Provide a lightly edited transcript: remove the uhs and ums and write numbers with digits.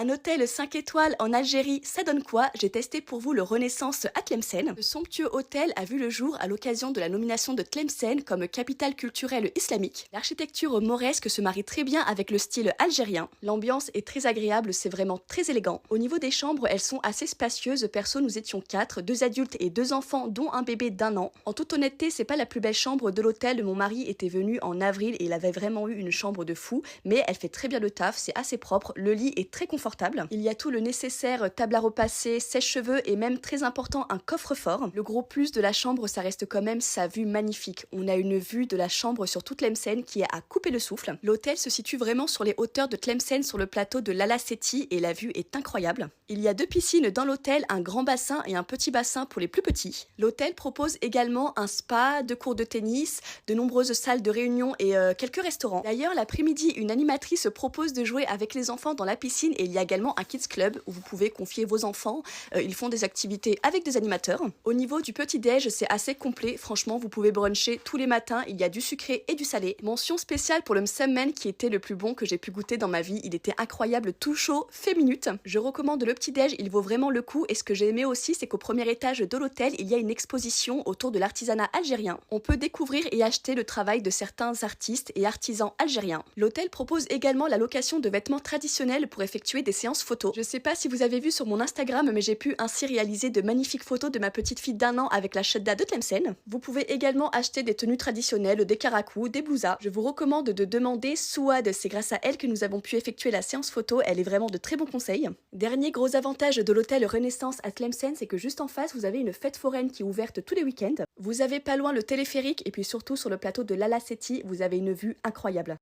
Un hôtel 5 étoiles en Algérie, ça donne quoi? J'ai testé pour vous le Renaissance à Tlemcen. Ce somptueux hôtel a vu le jour à l'occasion de la nomination de Tlemcen comme capitale culturelle islamique. L'architecture mauresque se marie très bien avec le style algérien. L'ambiance est très agréable, c'est vraiment très élégant. Au niveau des chambres, elles sont assez spacieuses. Perso, nous étions 4, 2 adultes et 2 enfants, dont un bébé d'1 an. En toute honnêteté, c'est pas la plus belle chambre de l'hôtel. Mon mari était venu en avril et il avait vraiment eu une chambre de fou, mais elle fait très bien le taf, c'est assez propre, le lit est très confortable. Il y a tout le nécessaire, table à repasser, sèche-cheveux et même très important un coffre-fort. Le gros plus de la chambre, ça reste quand même sa vue magnifique. On a une vue de la chambre sur toute Tlemcen qui est à couper le souffle. L'hôtel se situe vraiment sur les hauteurs de Tlemcen sur le plateau de l'Ala Seti et la vue est incroyable. Il y a 2 piscines dans l'hôtel, un grand bassin et un petit bassin pour les plus petits. L'hôtel propose également un spa, 2 cours de tennis, de nombreuses salles de réunion et quelques restaurants. D'ailleurs, l'après-midi, une animatrice propose de jouer avec les enfants dans la piscine et il y a également un kids club où vous pouvez confier vos enfants. Ils font des activités avec des animateurs. Au niveau du petit-déj, c'est assez complet. Franchement, vous pouvez bruncher tous les matins. Il y a du sucré et du salé. Mention spéciale pour le msemen qui était le plus bon que j'ai pu goûter dans ma vie. Il était incroyable, tout chaud, fait minute. Je recommande le petit-déj, il vaut vraiment le coup. Et ce que j'ai aimé aussi, c'est qu'au premier étage de l'hôtel, il y a une exposition autour de l'artisanat algérien. On peut découvrir et acheter le travail de certains artistes et artisans algériens. L'hôtel propose également la location de vêtements traditionnels pour effectuer des séances photos. Je sais pas si vous avez vu sur mon Instagram, mais j'ai pu ainsi réaliser de magnifiques photos de ma petite fille d'1 an avec la chedda de Tlemcen. Vous pouvez également acheter des tenues traditionnelles, des karakous, des blousas. Je vous recommande de demander Souad, c'est grâce à elle que nous avons pu effectuer la séance photo, elle est vraiment de très bons conseils. Dernier gros avantage de l'hôtel Renaissance à Tlemcen, c'est que juste en face, vous avez une fête foraine qui est ouverte tous les week-ends. Vous avez pas loin le téléphérique et puis surtout sur le plateau de l'Ala Seti, vous avez une vue incroyable.